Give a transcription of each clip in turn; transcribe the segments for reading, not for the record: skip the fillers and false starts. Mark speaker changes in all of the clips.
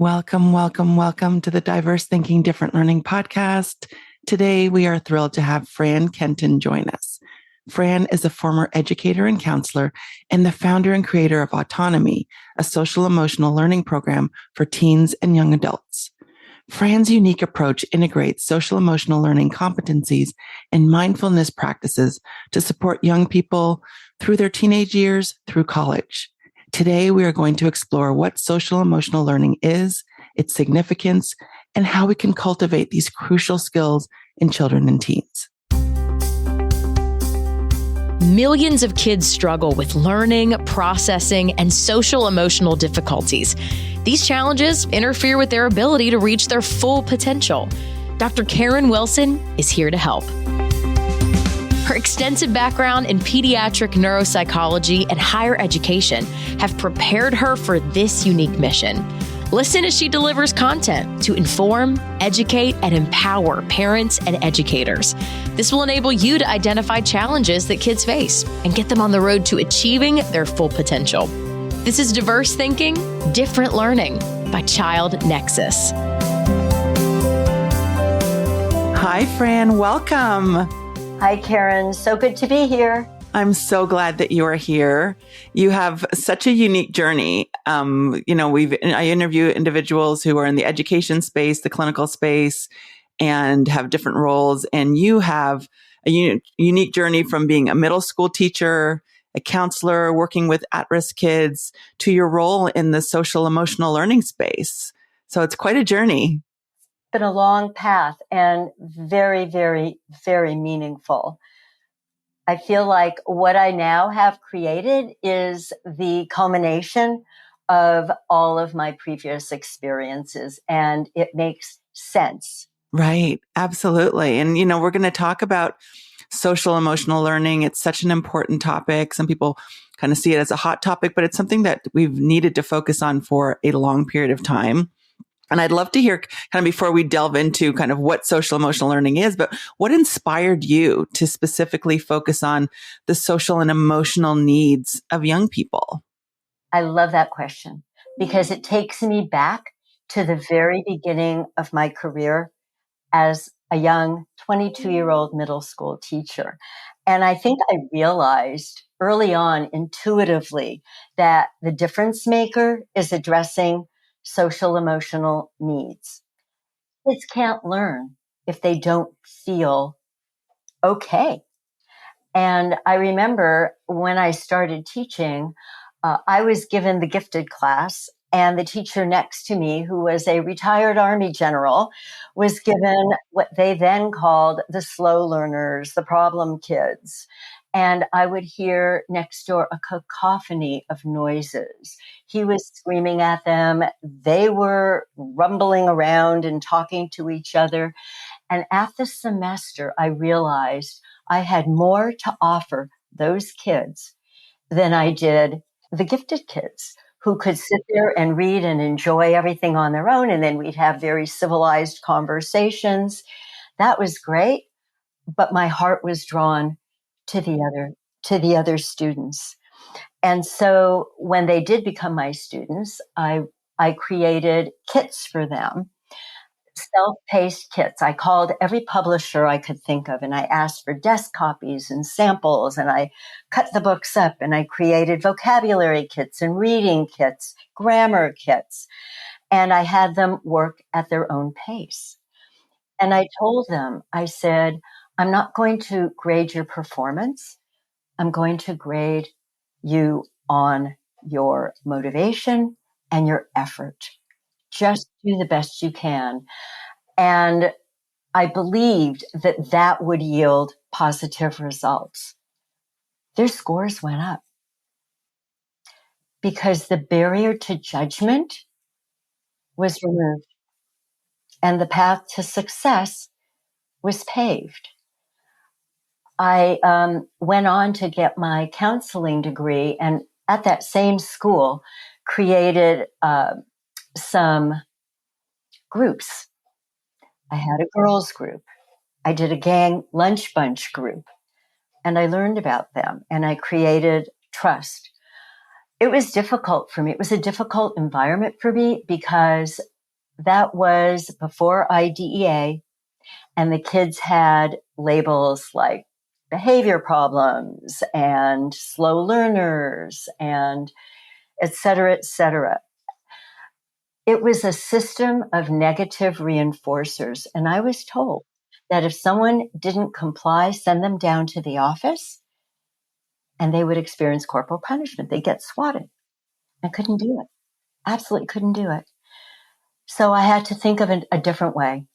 Speaker 1: Welcome, welcome, welcome to the Diverse Thinking, Different Learning podcast. Today, we are thrilled to have Fran Kenton join us. Fran is a former educator and counselor and the founder and creator of Autonome, a social emotional learning program for teens and young adults. Fran's unique approach integrates social emotional learning competencies and mindfulness practices to support young people through their teenage years through college. Today, we are going to explore what social emotional learning is, its significance, and how we can cultivate these crucial skills in children and teens.
Speaker 2: Millions of kids struggle with learning, processing, and social emotional difficulties. These challenges interfere with their ability to reach their full potential. Dr. Karen Wilson is here to help. Her extensive background in pediatric neuropsychology and higher education have prepared her for this unique mission. Listen as she delivers content to inform, educate, and empower parents and educators. This will enable you to identify challenges that kids face and get them on the road to achieving their full potential. This is Diverse Thinking, Different Learning by Child Nexus.
Speaker 1: Hi, Fran. Welcome.
Speaker 3: Hi, Karen. So good to be here.
Speaker 1: I'm so glad that you are here. You have such a unique journey. I interview individuals who are in the education space, the clinical space, and have different roles. And you have a unique journey from being a middle school teacher, a counselor, working with at-risk kids, to your role in the social emotional learning space. So it's quite a journey.
Speaker 3: Been a long path and very, very, very meaningful. I feel like what I now have created is the culmination of all of my previous experiences, and it makes sense.
Speaker 1: Right. Absolutely. And, we're going to talk about social emotional learning. It's such an important topic. Some people kind of see it as a hot topic, but it's something that we've needed to focus on for a long period of time. And I'd love to hear kind of before we delve into kind of what social emotional learning is, but what inspired you to specifically focus on the social and emotional needs of young people?
Speaker 3: I love that question because it takes me back to the very beginning of my career as a young 22-year-old middle school teacher. And I think I realized early on intuitively that the difference maker is addressing social emotional needs. Kids can't learn if they don't feel okay. And I remember when I started teaching, I was given the gifted class, and the teacher next to me, who was a retired Army general, was given what they then called the slow learners, the problem kids. And I would hear next door a cacophony of noises. He was screaming at them. They were rumbling around and talking to each other. And at the semester, I realized I had more to offer those kids than I did the gifted kids, who could sit there and read and enjoy everything on their own. And then we'd have very civilized conversations. That was great. But my heart was drawn to the other students. And so when they did become my students, I created kits for them, self-paced kits. I called every publisher I could think of, and I asked for desk copies and samples, and I cut the books up, and I created vocabulary kits and reading kits, grammar kits, and I had them work at their own pace. And I told them, I said, I'm not going to grade your performance. I'm going to grade you on your motivation and your effort. Just do the best you can. And I believed that that would yield positive results. Their scores went up because the barrier to judgment was removed and the path to success was paved. I went on to get my counseling degree, and at that same school created some groups. I had a girls group. I did a gang lunch bunch group, and I learned about them, and I created trust. It was difficult for me. It was a difficult environment for me because that was before IDEA, and the kids had labels like behavior problems and slow learners and et cetera, et cetera. It was a system of negative reinforcers. And I was told that if someone didn't comply, send them down to the office and they would experience corporal punishment. They'd get swatted. I couldn't do it. Absolutely couldn't do it. So I had to think of a different way.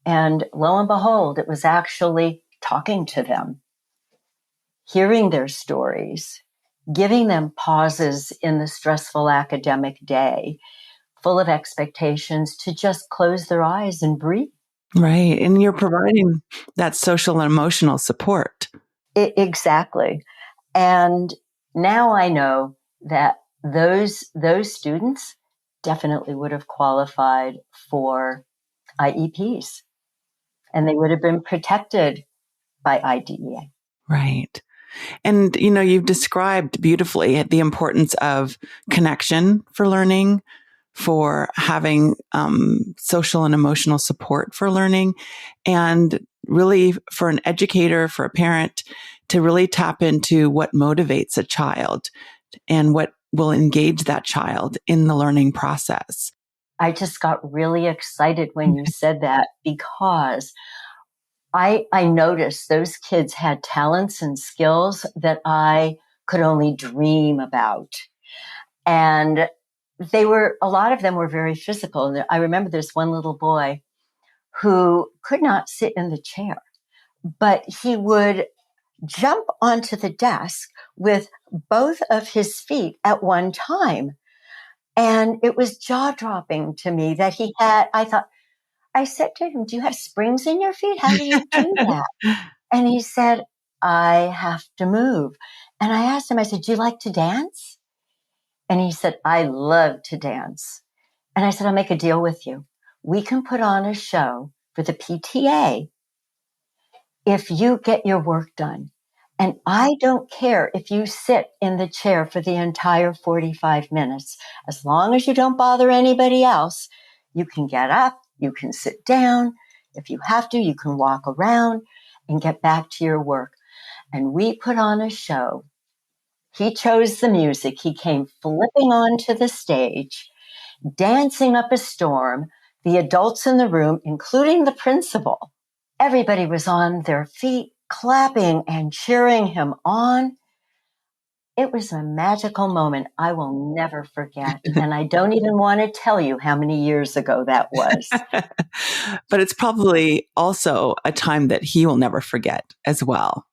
Speaker 3: And lo and behold, it was actually talking to them, hearing their stories, giving them pauses in the stressful academic day, full of expectations, to just close their eyes and breathe.
Speaker 1: Right. And you're providing that social and emotional support.
Speaker 3: Exactly. And now I know that those students definitely would have qualified for IEPs, and they would have been protected by IDEA.
Speaker 1: Right. And, you've described beautifully the importance of connection for learning, for having social and emotional support for learning, and really for an educator, for a parent to really tap into what motivates a child and what will engage that child in the learning process.
Speaker 3: I just got really excited when you said that, because I noticed those kids had talents and skills that I could only dream about. And a lot of them were very physical. I remember there's one little boy who could not sit in the chair, but he would jump onto the desk with both of his feet at one time. And it was jaw-dropping to me that I said to him, do you have springs in your feet? How do you do that? And he said, I have to move. And I asked him, I said, do you like to dance? And he said, I love to dance. And I said, I'll make a deal with you. We can put on a show for the PTA if you get your work done. And I don't care if you sit in the chair for the entire 45 minutes. As long as you don't bother anybody else, you can get up, you can sit down. If you have to, you can walk around and get back to your work. And we put on a show. He chose the music. He came flipping onto the stage, dancing up a storm. The adults in the room, including the principal, everybody was on their feet, clapping and cheering him on. It was a magical moment I will never forget. And I don't even want to tell you how many years ago that was.
Speaker 1: But it's probably also a time that he will never forget as well.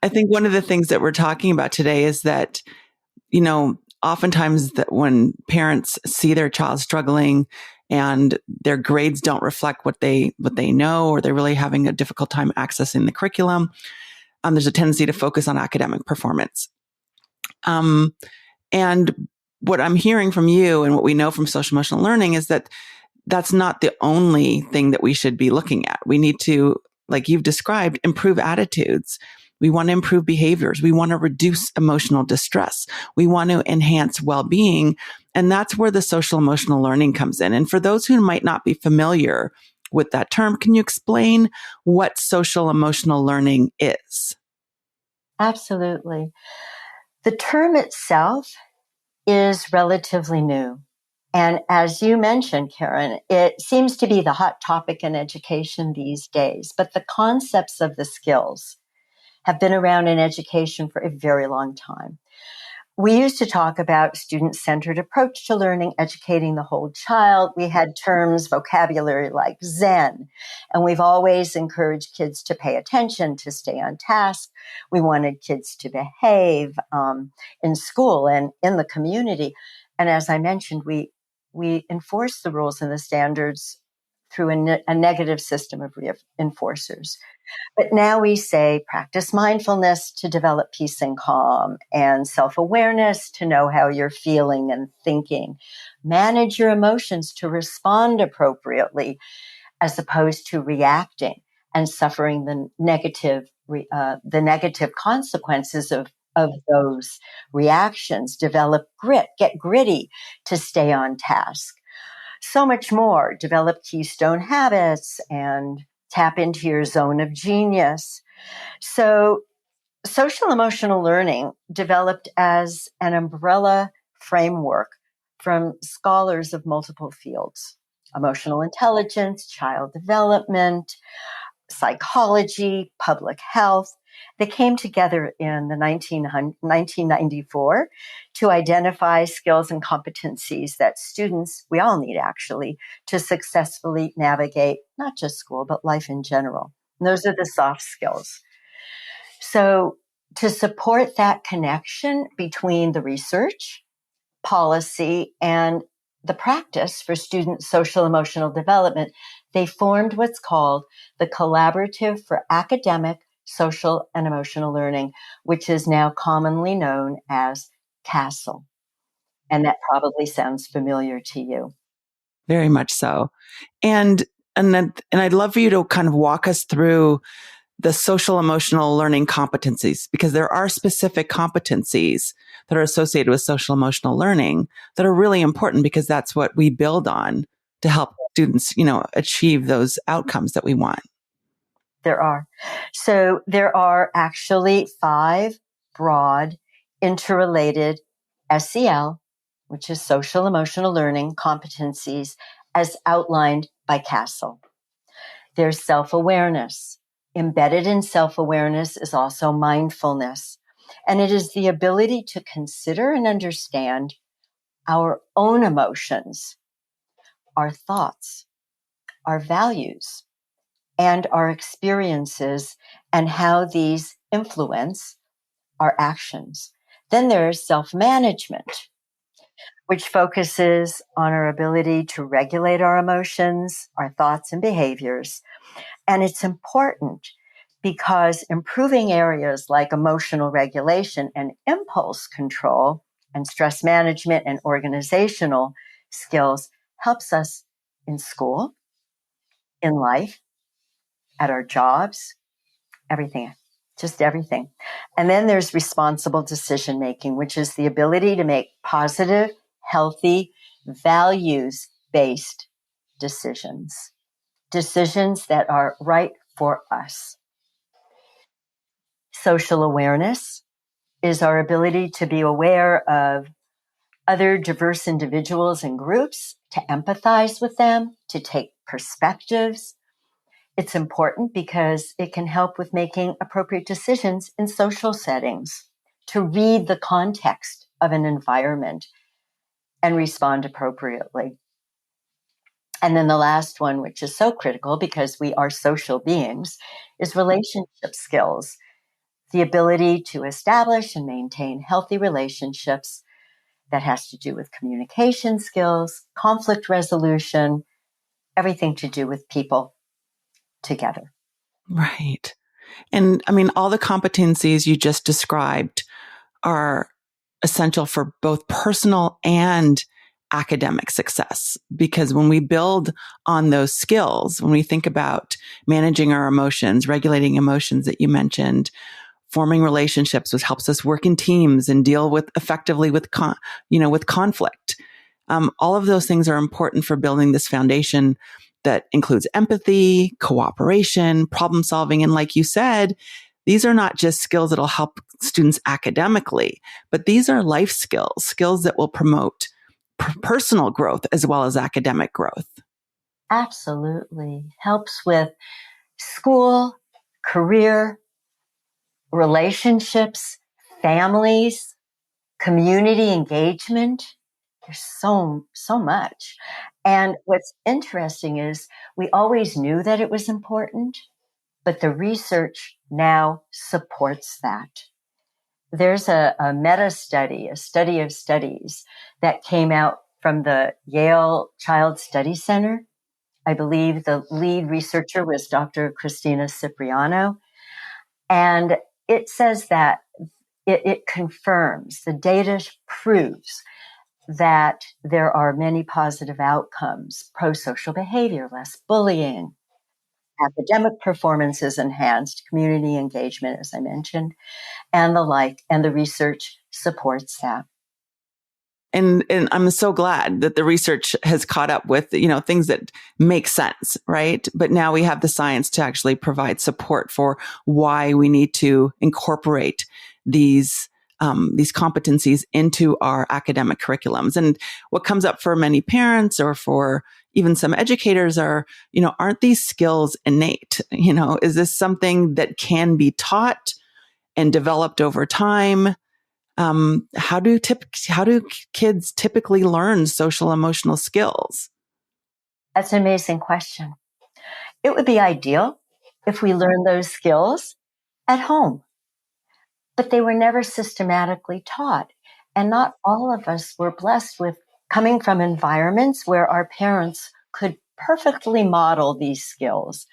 Speaker 1: I think one of the things that we're talking about today is that, oftentimes that when parents see their child struggling and their grades don't reflect what they know, or they're really having a difficult time accessing the curriculum, there's a tendency to focus on academic performance. And what I'm hearing from you and what we know from social emotional learning is that that's not the only thing that we should be looking at. We need to, like you've described, improve attitudes. We want to improve behaviors. We want to reduce emotional distress. We want to enhance well-being. And that's where the social emotional learning comes in. And for those who might not be familiar with that term, can you explain what social emotional learning is?
Speaker 3: Absolutely. The term itself is relatively new. And as you mentioned, Karen, it seems to be the hot topic in education these days. But the concepts of the skills have been around in education for a very long time. We used to talk about student-centered approach to learning, educating the whole child. We had terms, vocabulary like Zen, and we've always encouraged kids to pay attention, to stay on task. We wanted kids to behave in school and in the community. And as I mentioned, we enforce the rules and the standards through a negative system of reinforcers. But now we say practice mindfulness to develop peace and calm, and self-awareness to know how you're feeling and thinking. Manage your emotions to respond appropriately as opposed to reacting and suffering the negative consequences of those reactions. Develop grit, get gritty to stay on task. so much more. Develop keystone habits and tap into your zone of genius. So social emotional learning developed as an umbrella framework from scholars of multiple fields: emotional intelligence, child development, psychology, public health. They came together in the 1994 to identify skills and competencies that students, we all need actually, to successfully navigate not just school, but life in general. And those are the soft skills. So to support that connection between the research, policy, and the practice for student social emotional development, they formed what's called the Collaborative for Academic, Social, and Emotional Learning, which is now commonly known as CASEL. And that probably sounds familiar to you.
Speaker 1: Very much so. And I'd love for you to kind of walk us through the social emotional learning competencies, because there are specific competencies that are associated with social emotional learning that are really important, because that's what we build on to help students, achieve those outcomes that we want.
Speaker 3: There are. So there are actually 5 broad interrelated SEL, which is social emotional learning competencies, as outlined by CASEL. There's self-awareness. Embedded in self-awareness is also mindfulness. And it is the ability to consider and understand our own emotions, our thoughts, our values, and our experiences, and how these influence our actions. Then there's self-management, which focuses on our ability to regulate our emotions, our thoughts, and behaviors. And it's important because improving areas like emotional regulation and impulse control and stress management and organizational skills helps us in school, in life, at our jobs, everything, just everything. And then there's responsible decision making, which is the ability to make positive, healthy, values-based decisions that are right for us. Social awareness is our ability to be aware of other diverse individuals and groups, to empathize with them, to take perspectives. It's important because it can help with making appropriate decisions in social settings, to read the context of an environment and respond appropriately. And then the last one, which is so critical because we are social beings, is relationship skills. The ability to establish and maintain healthy relationships that has to do with communication skills, conflict resolution, everything to do with people together.
Speaker 1: Right. And I mean, all the competencies you just described are essential for both personal and academic success. Because when we build on those skills, when we think about managing our emotions, regulating emotions that you mentioned, forming relationships, which helps us work in teams and deal with effectively with conflict. All of those things are important for building this foundation that includes empathy, cooperation, problem solving. And like you said, these are not just skills that'll help students academically, but these are life skills, skills that will promote personal growth as well as academic growth.
Speaker 3: Absolutely. Helps with school, career, relationships, families, community engagement. There's so much. And what's interesting is we always knew that it was important, but the research now supports that. There's a meta study, a study of studies that came out from the Yale Child Study Center. I believe the lead researcher was Dr. Christina Cipriano. And it says that it confirms, the data proves that there are many positive outcomes: pro-social behavior, less bullying, academic performance is enhanced, community engagement, as I mentioned, and the like, and the research supports that.
Speaker 1: And I'm so glad that the research has caught up with, things that make sense, right? But now we have the science to actually provide support for why we need to incorporate these competencies into our academic curriculums. And what comes up for many parents or for even some educators are, aren't these skills innate? Is this something that can be taught and developed over time? How do kids typically learn social emotional skills?
Speaker 3: That's an amazing question. It would be ideal if we learned those skills at home, but they were never systematically taught. And not all of us were blessed with coming from environments where our parents could perfectly model these skills.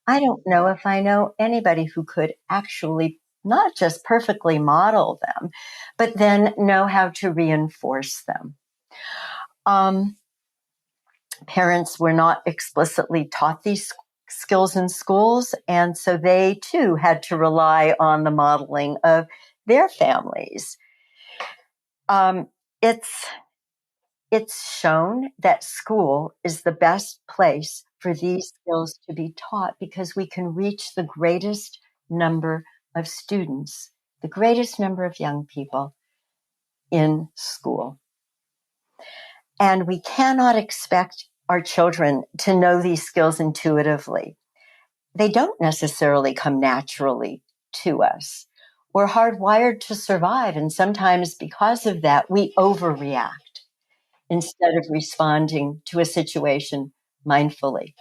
Speaker 3: I don't know if I know anybody who could actually not just perfectly model them, but then know how to reinforce them. Parents were not explicitly taught these skills in schools, and so they too had to rely on the modeling of their families. It's shown that school is the best place for these skills to be taught because we can reach the greatest number of students, the greatest number of young people in school. And we cannot expect our children to know these skills intuitively. They don't necessarily come naturally to us. We're hardwired to survive, and sometimes because of that, we overreact instead of responding to a situation mindfully.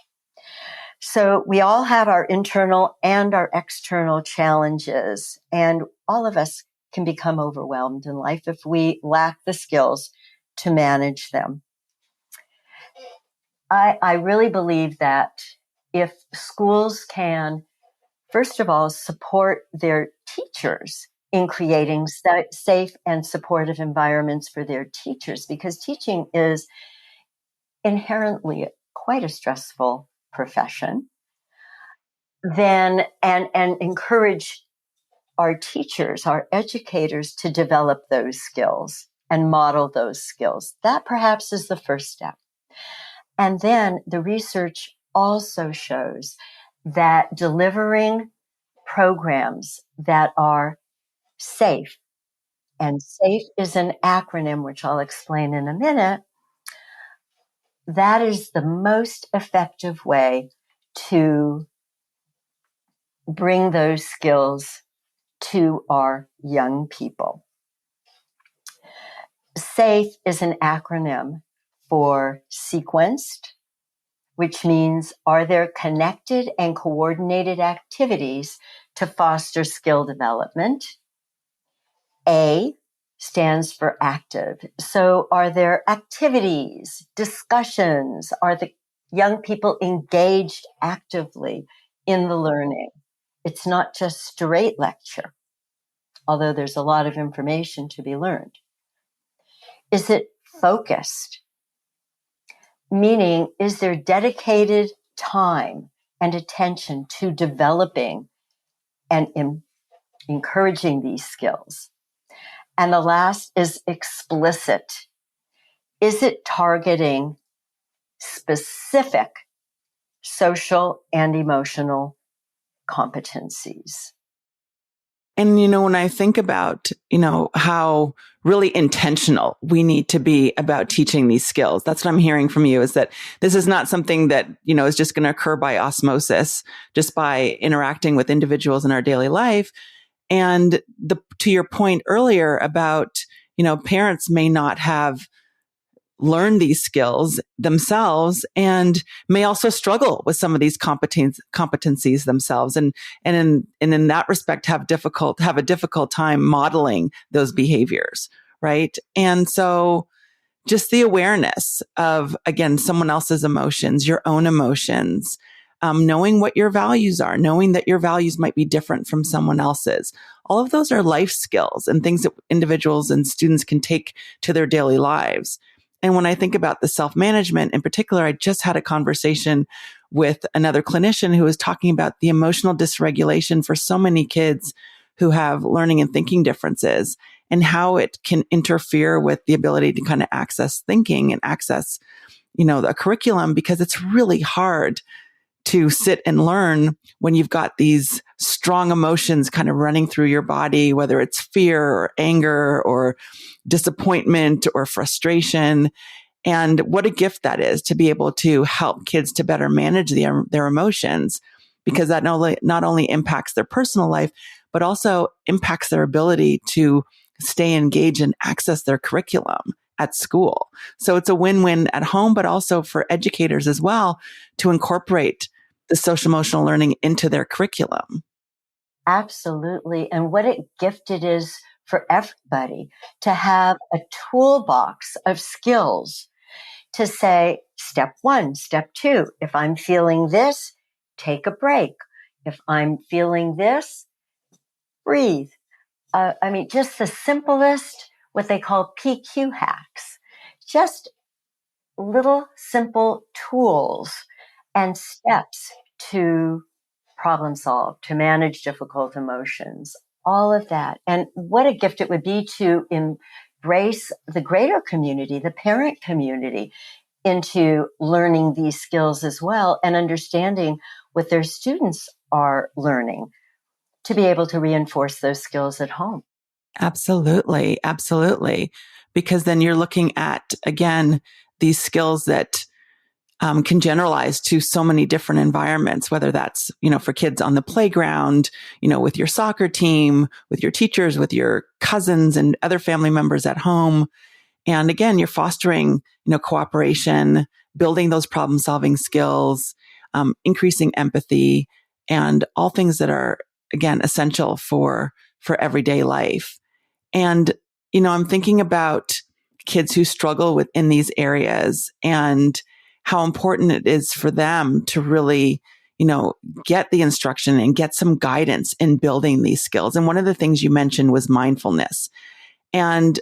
Speaker 3: So we all have our internal and our external challenges, and all of us can become overwhelmed in life if we lack the skills to manage them. I really believe that if schools can, first of all, support their teachers in creating safe and supportive environments for their teachers, because teaching is inherently quite a stressful profession, then and encourage our teachers, our educators to develop those skills and model those skills. That perhaps is the first step. And then the research also shows that delivering programs that are safe, and SAFE is an acronym, which I'll explain in a minute, that is the most effective way to bring those skills to our young people. SAFE is an acronym for sequenced, which means are there connected and coordinated activities to foster skill development? A stands for active. So are there activities, discussions? Are the young people engaged actively in the learning? It's not just straight lecture, although there's a lot of information to be learned. Is it focused? Meaning, is there dedicated time and attention to developing and encouraging these skills? And the last is explicit. Is it targeting specific social and emotional competencies?
Speaker 1: And, when I think about, how really intentional we need to be about teaching these skills, that's what I'm hearing from you, is that this is not something that, is just going to occur by osmosis, just by interacting with individuals in our daily life. And to your point earlier about, parents may not have learn these skills themselves and may also struggle with some of these competencies themselves. And in that respect, have a difficult time modeling those behaviors. Right. And so just the awareness of, again, someone else's emotions, your own emotions, knowing what your values are, knowing that your values might be different from someone else's. All of those are life skills and things that individuals and students can take to their daily lives. And when I think about the self-management in particular, I just had a conversation with another clinician who was talking about the emotional dysregulation for so many kids who have learning and thinking differences. and how it can interfere with the ability to kind of access thinking and access, the curriculum, because it's really hard to sit and learn when you've got these strong emotions kind of running through your body, whether it's fear or anger or disappointment or frustration. And what a gift that is to be able to help kids to better manage their emotions, because that not only impacts their personal life, but also impacts their ability to stay engaged and access their curriculum at school. So it's a win-win at home, but also for educators as well to incorporate the social emotional learning into their curriculum.
Speaker 3: Absolutely. And what a gift it is for everybody to have a toolbox of skills to say, step 1, step 2, if I'm feeling this, take a break. If I'm feeling this, breathe. Just the simplest, what they call PQ hacks, just little simple tools and steps to problem solve, to manage difficult emotions, all of that. And what a gift it would be to embrace the greater community, the parent community, into learning these skills as well and understanding what their students are learning to be able to reinforce those skills at home.
Speaker 1: Absolutely. Absolutely. Because then you're looking at, again, these skills that can generalize to so many different environments, whether that's, for kids on the playground, with your soccer team, with your teachers, with your cousins and other family members at home. And again, you're fostering, cooperation, building those problem solving skills, increasing empathy, and all things that are, again, essential for everyday life. And, I'm thinking about kids who struggle in these areas and how important it is for them to really, get the instruction and get some guidance in building these skills. And one of the things you mentioned was mindfulness. And,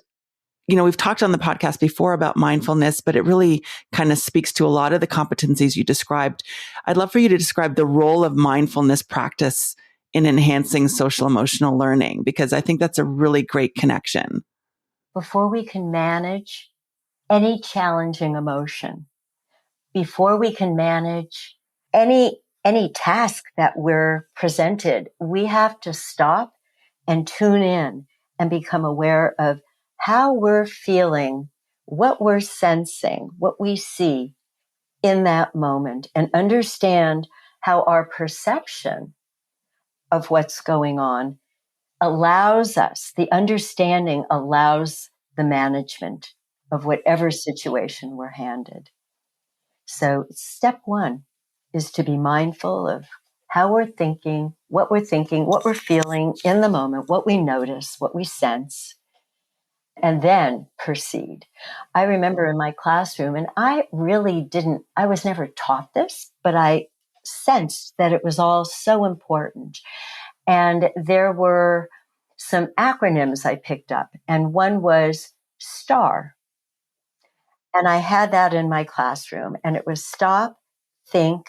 Speaker 1: we've talked on the podcast before about mindfulness, but it really kind of speaks to a lot of the competencies you described. I'd love for you to describe the role of mindfulness practice in enhancing social emotional learning, because I think that's a really great connection.
Speaker 3: Before we can manage any challenging emotion, before we can manage any task that we're presented, we have to stop and tune in and become aware of how we're feeling, what we're sensing, what we see in that moment, and understand how our perception of what's going on allows us, the understanding allows the management of whatever situation we're handed. So step 1 is to be mindful of how we're thinking, what we're feeling in the moment, what we notice, what we sense, and then proceed. I remember in my classroom, and I was never taught this, but I sensed that it was all so important. And there were some acronyms I picked up, and one was STAR. And I had that in my classroom, and it was stop, think,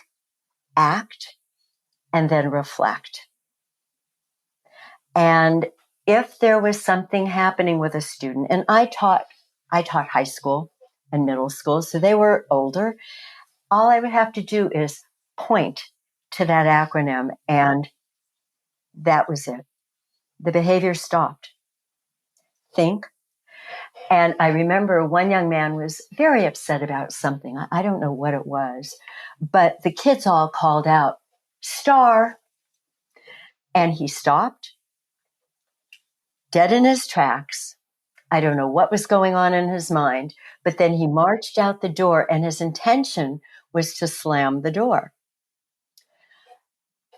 Speaker 3: act, and then reflect. And if there was something happening with a student, and I taught high school and middle school, so they were older, all I would have to do is point to that acronym, and that was it. The behavior stopped. Think. And I remember one young man was very upset about something. I don't know what it was, but the kids all called out, STAR. And he stopped, dead in his tracks. I don't know what was going on in his mind, but then he marched out the door, and his intention was to slam the door.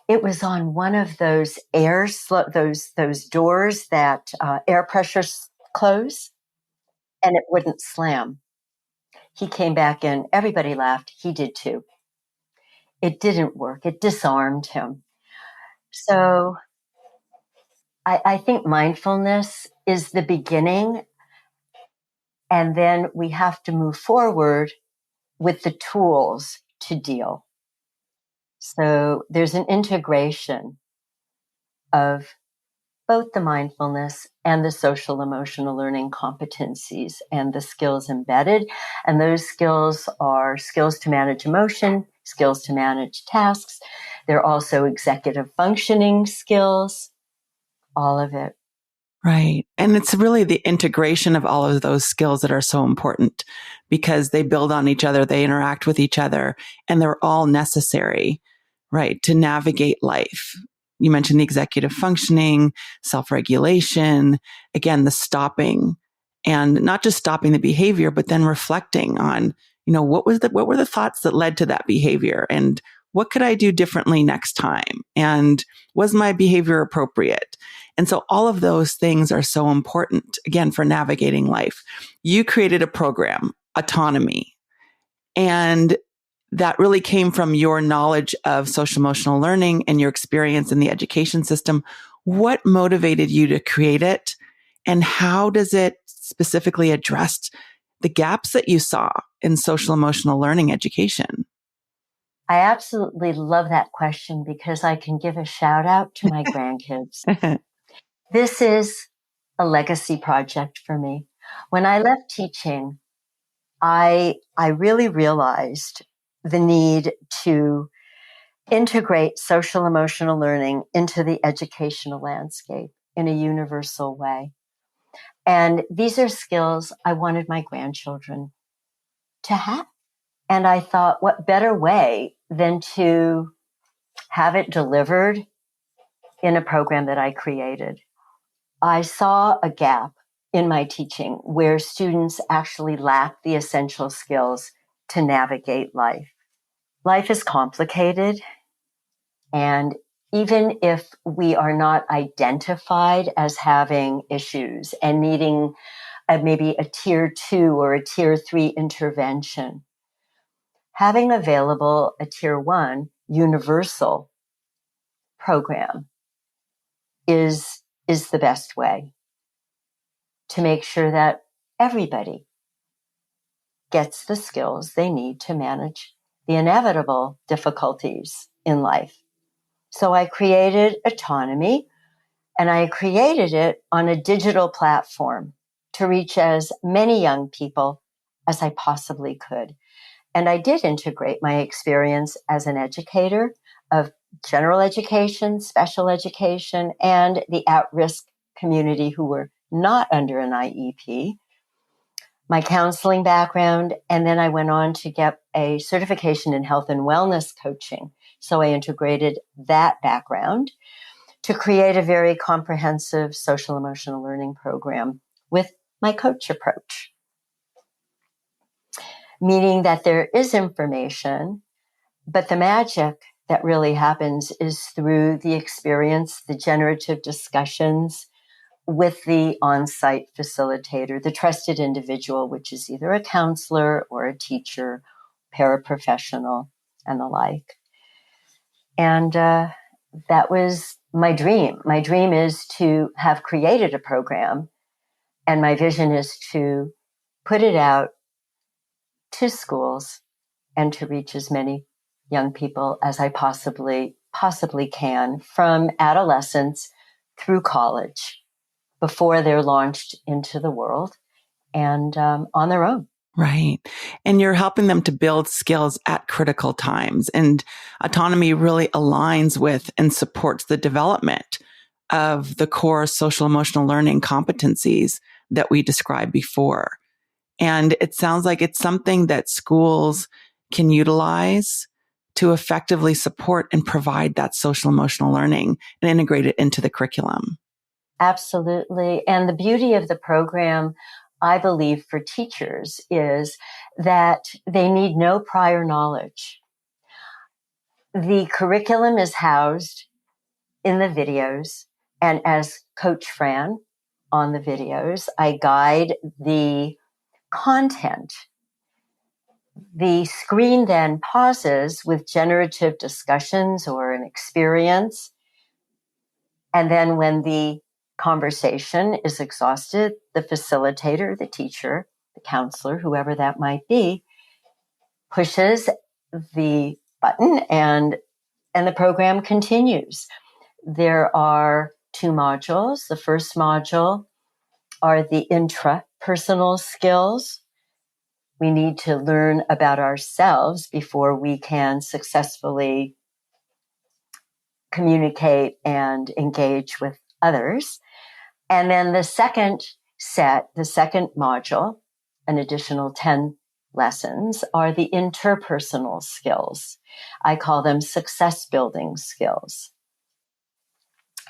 Speaker 3: It was on one of those those doors that air pressure close, and it wouldn't slam. He came back in. Everybody laughed. He did too. It didn't work. It disarmed him. So I think mindfulness is the beginning, and then we have to move forward with the tools to deal. So there's an integration of both the mindfulness and the social emotional learning competencies and the skills embedded. And those skills are skills to manage emotion, skills to manage tasks. They're also executive functioning skills, all of it.
Speaker 1: Right. And it's really the integration of all of those skills that are so important because they build on each other, they interact with each other, and they're all necessary, right, to navigate life. You mentioned the executive functioning, self-regulation, again, the stopping, and not just stopping the behavior, but then reflecting on, what were the thoughts that led to that behavior, and what could I do differently next time? And was my behavior appropriate? And so all of those things are so important, again, for navigating life. You created a program, Autonome, and that really came from your knowledge of social emotional learning and your experience in the education system. What motivated you to create it? And how does it specifically address the gaps that you saw in social emotional learning education?
Speaker 3: I absolutely love that question because I can give a shout out to my grandkids. This is a legacy project for me. When I left teaching, I really realized the need to integrate social emotional learning into the educational landscape in a universal way. And these are skills I wanted my grandchildren to have. And I thought, what better way than to have it delivered in a program that I created? I saw a gap in my teaching where students actually lack the essential skills to navigate life. Life is complicated, and even if we are not identified as having issues and needing maybe a tier 2 or a tier 3 intervention, having available a tier 1 universal program is the best way to make sure that everybody gets the skills they need to manage the inevitable difficulties in life. So I created Autonome, and I created it on a digital platform to reach as many young people as I possibly could. And I did integrate my experience as an educator of general education, special education, and the at-risk community who were not under an IEP, my counseling background, and then I went on to get a certification in health and wellness coaching. So I integrated that background to create a very comprehensive social emotional learning program with my coach approach, meaning that there is information, but the magic that really happens is through the experience, the generative discussions with the on-site facilitator, the trusted individual, which is either a counselor or a teacher, paraprofessional, and the like. And that was my dream. My dream is to have created a program, and my vision is to put it out to schools and to reach as many young people as I possibly can, from adolescence through college, before they're launched into the world and on their own.
Speaker 1: Right. And you're helping them to build skills at critical times. And Autonome really aligns with and supports the development of the core social emotional learning competencies that we described before. And it sounds like it's something that schools can utilize to effectively support and provide that social emotional learning and integrate it into the curriculum.
Speaker 3: Absolutely. And the beauty of the program, I believe, for teachers is that they need no prior knowledge. The curriculum is housed in the videos, and as Coach Fran on the videos, I guide the content. The screen then pauses with generative discussions or an experience. And then when the conversation is exhausted, the facilitator, the teacher, the counselor, whoever that might be, pushes the button and the program continues. There are 2 modules. The first module are the intrapersonal skills. We need to learn about ourselves before we can successfully communicate and engage with others. And then the second module, an additional 10 lessons, are the interpersonal skills. I call them success building skills.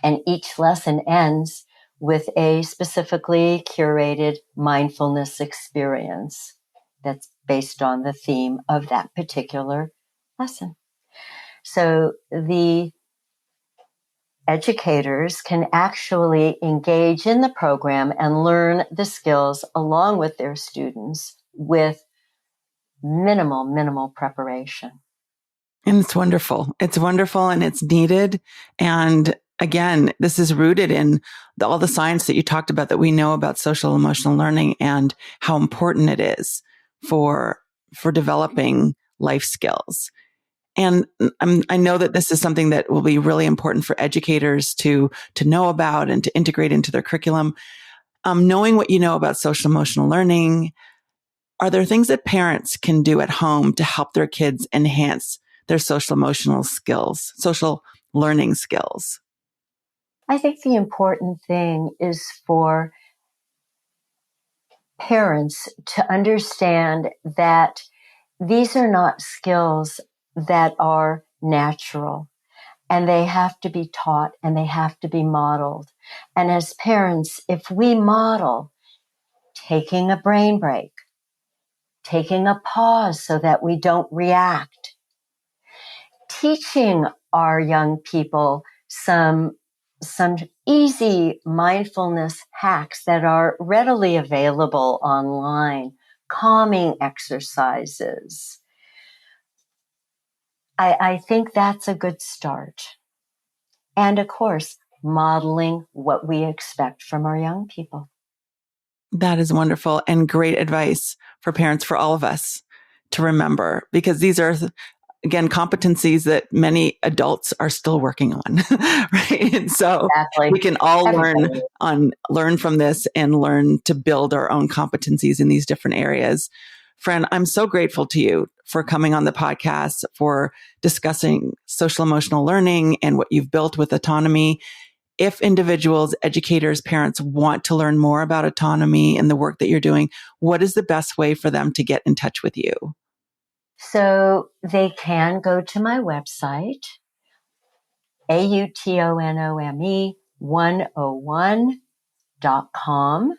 Speaker 3: And each lesson ends with a specifically curated mindfulness experience that's based on the theme of that particular lesson. So the educators can actually engage in the program and learn the skills along with their students with minimal preparation.
Speaker 1: And it's wonderful. It's wonderful and it's needed. And again, this is rooted in all the science that you talked about that we know about social emotional learning and how important it is for developing life skills. And I know that this is something that will be really important for educators to know about and to integrate into their curriculum. Knowing what you know about social emotional learning, are there things that parents can do at home to help their kids enhance their social emotional skills, social learning skills?
Speaker 3: I think the important thing is for parents to understand that these are not skills that are natural, and they have to be taught and they have to be modeled. And as parents, if we model taking a brain break, taking a pause so that we don't react, teaching our young people some easy mindfulness hacks that are readily available online, calming exercises, I think that's a good start. And of course, modeling what we expect from our young people.
Speaker 1: That is wonderful and great advice for parents, for all of us to remember, because these are, again, competencies that many adults are still working on, right? And so
Speaker 3: Exactly.
Speaker 1: we can all learn from this and learn to build our own competencies in these different areas. Fran, I'm so grateful to you for coming on the podcast, for discussing social emotional learning and what you've built with Autonome. If individuals, educators, parents want to learn more about Autonome and the work that you're doing, what is the best way for them to get in touch with you?
Speaker 3: So they can go to my website, Autonome 101.com.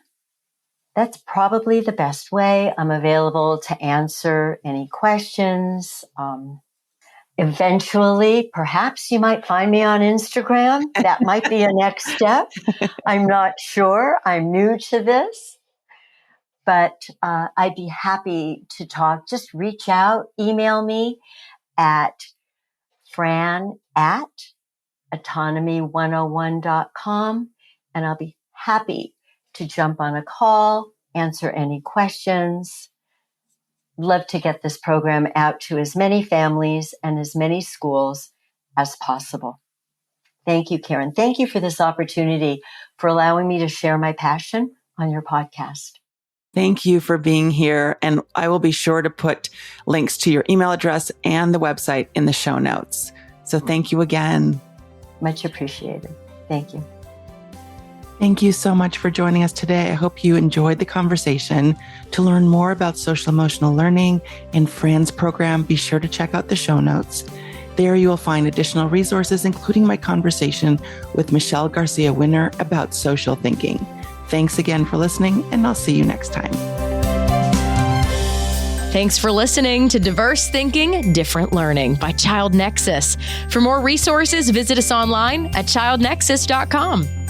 Speaker 3: That's probably the best way. I'm available to answer any questions. Eventually, perhaps you might find me on Instagram. That might be a next step. I'm not sure. I'm new to this. But I'd be happy to talk. Just reach out, email me at fran@autonome101.com, and I'll be happy to jump on a call, answer any questions. Love to get this program out to as many families and as many schools as possible. Thank you, Karen. Thank you for this opportunity, for allowing me to share my passion on your podcast.
Speaker 1: Thank you for being here. And I will be sure to put links to your email address and the website in the show notes. So thank you again.
Speaker 3: Much appreciated. Thank you.
Speaker 1: Thank you so much for joining us today. I hope you enjoyed the conversation. To learn more about social emotional learning and Fran's program, be sure to check out the show notes. There you will find additional resources, including my conversation with Michelle Garcia Winner about social thinking. Thanks again for listening, and I'll see you next time.
Speaker 2: Thanks for listening to Diverse Thinking, Different Learning by Child Nexus. For more resources, visit us online at childnexus.com.